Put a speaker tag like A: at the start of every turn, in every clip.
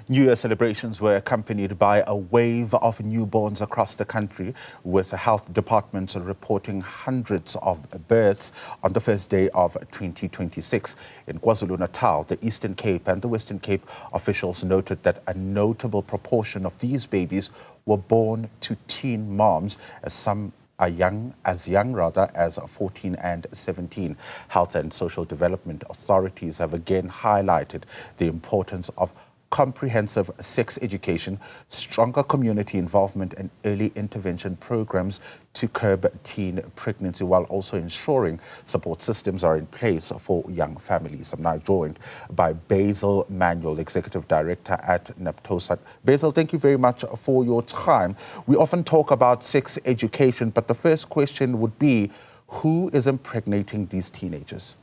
A: New Year celebrations were accompanied by a wave of newborns across the country, with health departments reporting hundreds of births on the first day of 2026. In KwaZulu-Natal, the Eastern Cape and the Western Cape, officials noted that a notable proportion of these babies were born to teen moms, as some are young as 14 and 17. Health and Social Development authorities have again highlighted the importance of comprehensive sex education, stronger community involvement and early intervention programs to curb teen pregnancy, while also ensuring support systems are in place for young families. I'm now joined by Basil Manuel, Executive Director at NAPTOSA. Basil, thank you very much for your time. We often talk about sex education, but the first question would be, who is impregnating these teenagers?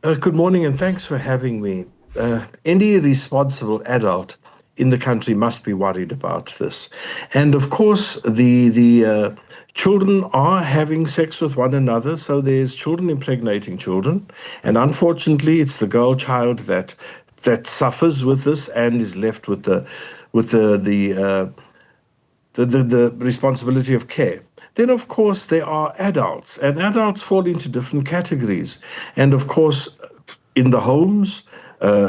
B: Good morning and thanks for having me. Any responsible adult in the country must be worried about this. And of course, the children are having sex with one another, so there's children impregnating children. And unfortunately, it's the girl child that suffers with this and is left with the responsibility of care. Then, of course, there are adults, and adults fall into different categories. And of course, in the homes,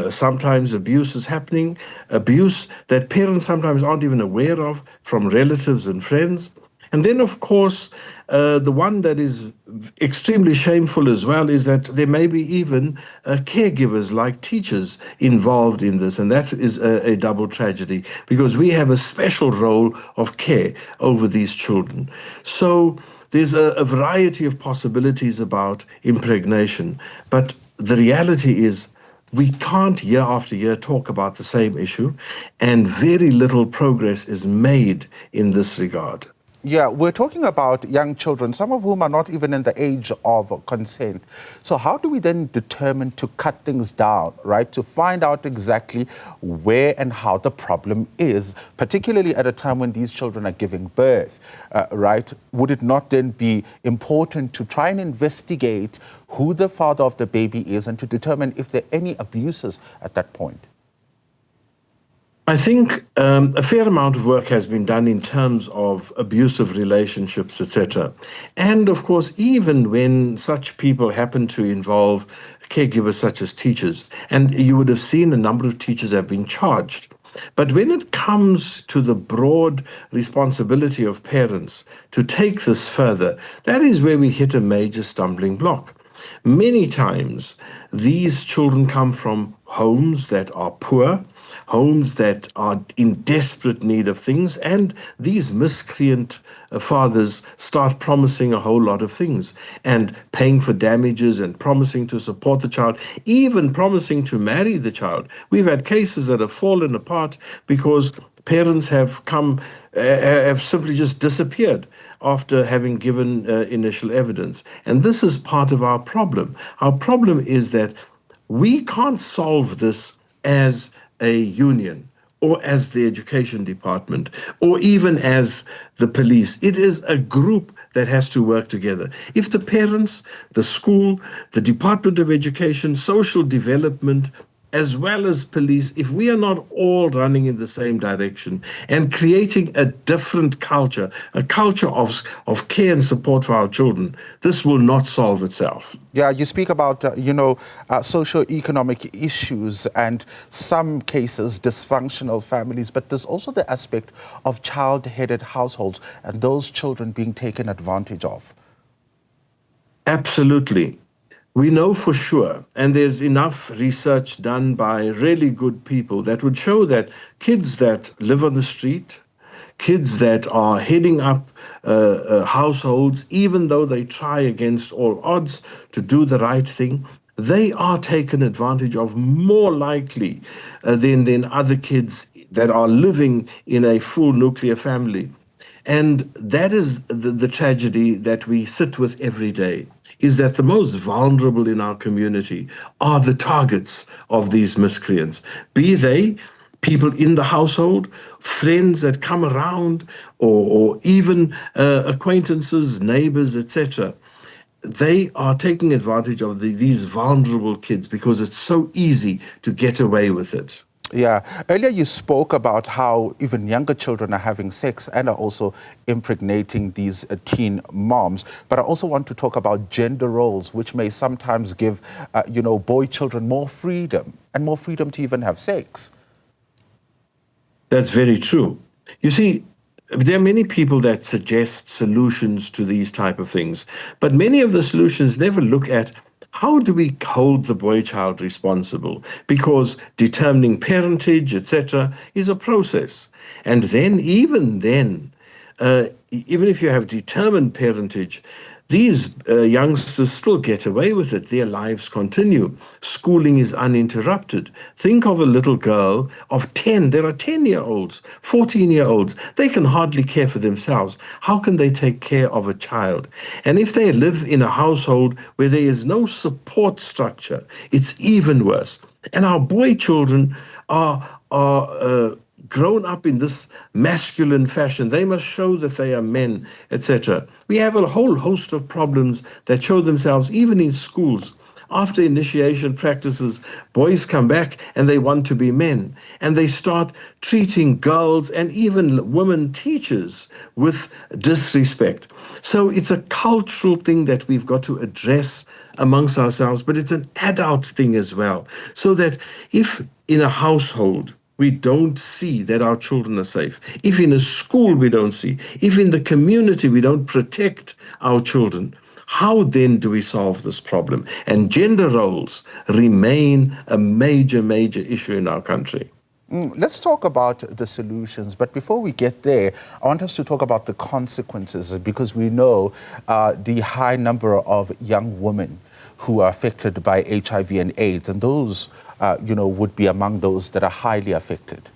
B: sometimes abuse is happening, abuse that parents sometimes aren't even aware of from relatives and friends. And then, of course, the one that is extremely shameful as well is that there may be even caregivers like teachers involved in this. And that is a double tragedy, because we have a special role of care over these children. So there's a variety of possibilities about impregnation. But the reality is, we can't year after year talk about the same issue, and very little progress is made in this regard.
A: Yeah, we're talking about young children, some of whom are not even in the age of consent. So how do we then determine to cut things down, right? To find out exactly where and how the problem is, particularly at a time when these children are giving birth, right? Would it not then be important to try and investigate who the father of the baby is and to determine if there are any abuses at that point?
B: I think a fair amount of work has been done in terms of abusive relationships, etc. And of course, even when such people happen to involve caregivers such as teachers, and you would have seen a number of teachers have been charged. But when it comes to the broad responsibility of parents to take this further, that is where we hit a major stumbling block. Many times, these children come from homes that are poor, homes that are in desperate need of things, and these miscreant fathers start promising a whole lot of things and paying for damages and promising to support the child, even promising to marry the child. We've had cases that have fallen apart because parents have simply just disappeared after having given initial evidence. And this is part of our problem. Our problem is that we can't solve this as a union or as the education department or even as the police. It is a group that has to work together. If the parents, the school, the Department of Education, social development, as well as police, if we are not all running in the same direction and creating a different culture, a culture of care and support for our children, this will not solve itself.
A: Yeah, you speak about, socio-economic issues and some cases dysfunctional families, but there's also the aspect of child-headed households and those children being taken advantage of.
B: Absolutely. We know for sure, and there's enough research done by really good people that would show that kids that live on the street, kids that are heading up households, even though they try against all odds to do the right thing, they are taken advantage of more likely than other kids that are living in a full nuclear family. And that is the tragedy that we sit with every day, is that the most vulnerable in our community are the targets of these miscreants, be they people in the household, friends that come around, or even acquaintances, neighbors, etc. They are taking advantage of these vulnerable kids because it's so easy to get away with it.
A: Yeah. Earlier you spoke about how even younger children are having sex and are also impregnating these teen moms. But I also want to talk about gender roles, which may sometimes give, boy children more freedom and more freedom to even have sex.
B: That's very true. You see, there are many people that suggest solutions to these type of things, but many of the solutions never look at how do we hold the boy child responsible, because determining parentage, etc., is a process. And then, even if you have determined parentage, these youngsters still get away with it. Their lives continue. Schooling is uninterrupted. Think of a little girl of 10. There are 10-year-olds, 14-year-olds. They can hardly care for themselves. How can they take care of a child? And if they live in a household where there is no support structure, it's even worse. And our boy children are grown up in this masculine fashion. They must show that they are men, etc. We have a whole host of problems that show themselves even in schools. After initiation practices, boys come back and they want to be men. And they start treating girls and even women teachers with disrespect. So it's a cultural thing that we've got to address amongst ourselves, but it's an adult thing as well. So that if in a household, we don't see that our children are safe, if in a school we don't see, if in the community we don't protect our children, how then do we solve this problem? And gender roles remain a major, major issue in our country.
A: Let's talk about the solutions. But before we get there, I want us to talk about the consequences, because we know the high number of young women who are affected by HIV and AIDS, and those, would be among those that are highly affected.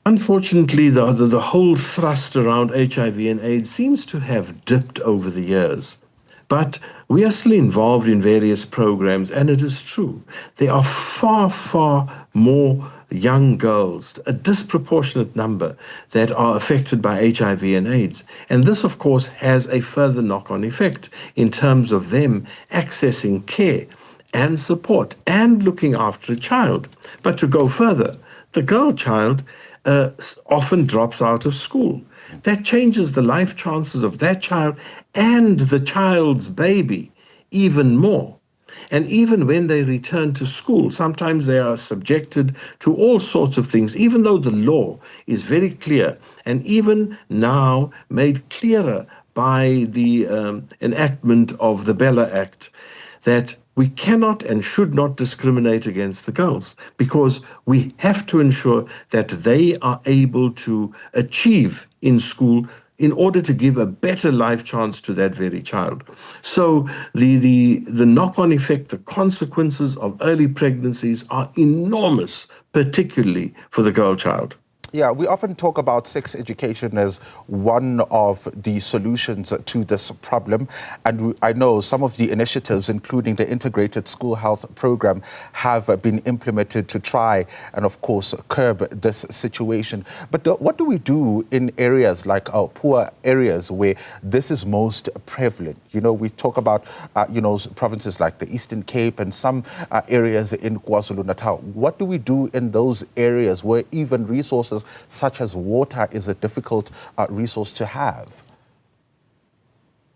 B: Unfortunately, the whole thrust around HIV and AIDS seems to have dipped over the years. But we are still involved in various programs, and it is true. There are far, far more young girls, a disproportionate number, that are affected by HIV and AIDS. And this, of course, has a further knock-on effect in terms of them accessing care and support and looking after a child. But to go further, the girl child often drops out of school. That changes the life chances of that child and the child's baby even more. And even when they return to school, sometimes they are subjected to all sorts of things, even though the law is very clear, and even now made clearer by the enactment of the Bella Act, that we cannot and should not discriminate against the girls, because we have to ensure that they are able to achieve in school in order to give a better life chance to that very child. So the knock-on effect, the consequences of early pregnancies are enormous, particularly for the girl child.
A: Yeah, we often talk about sex education as one of the solutions to this problem. And I know some of the initiatives, including the Integrated School Health Program, have been implemented to try and, of course, curb this situation. But what do we do in areas like poor areas where this is most prevalent? We talk about, provinces like the Eastern Cape and some areas in KwaZulu-Natal. What do we do in those areas where even resources such as water is a difficult resource to have?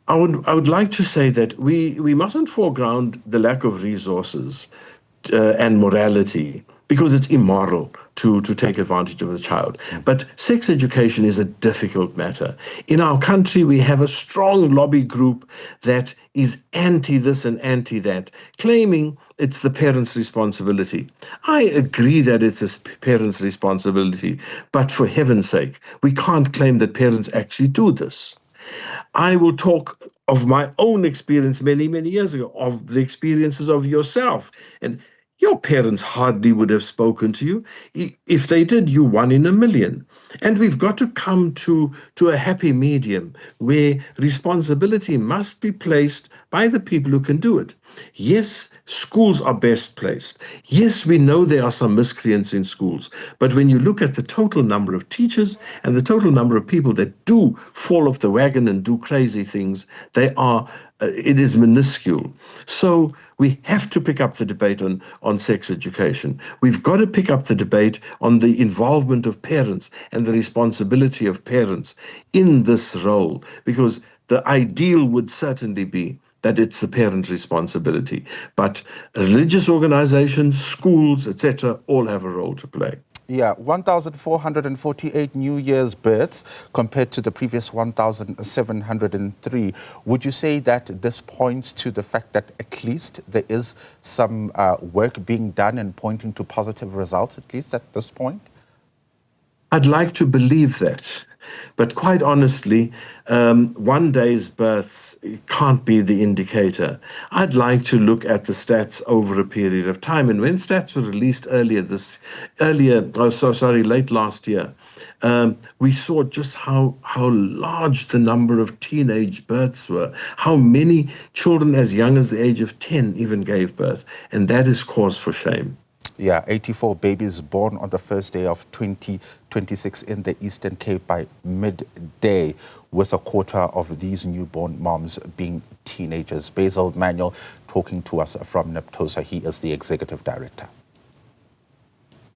B: I would like to say that we mustn't foreground the lack of resources and morality, because it's immoral to take advantage of the child. But sex education is a difficult matter. In our country, we have a strong lobby group that is anti this and anti that, claiming it's the parents' responsibility. I agree that it's a parents' responsibility, but for heaven's sake, we can't claim that parents actually do this. I will talk of my own experience many, many years ago, of the experiences of yourself. And your parents hardly would have spoken to you. If they did, you one in a million. And we've got to come to a happy medium where responsibility must be placed by the people who can do it. Yes, schools are best placed. Yes, we know there are some miscreants in schools. But when you look at the total number of teachers and the total number of people that do fall off the wagon and do crazy things, it is minuscule. So we have to pick up the debate on sex education. We've got to pick up the debate on the involvement of parents and the responsibility of parents in this role, because the ideal would certainly be that it's the parent responsibility. But religious organizations, schools, etc., all have a role to play.
A: Yeah, 1,448 New Year's births compared to the previous 1,703. Would you say that this points to the fact that at least there is some work being done and pointing to positive results, at least at this point?
B: I'd like to believe that. But quite honestly, one day's births can't be the indicator. I'd like to look at the stats over a period of time. And when stats were released late last year, we saw just how large the number of teenage births were, how many children as young as the age of 10 even gave birth. And that is cause for shame.
A: Yeah, 84 babies born on the first day of 2026 in the Eastern Cape by midday, with a quarter of these newborn moms being teenagers. Basil Manuel talking to us from NAPTOSA. He is the executive director.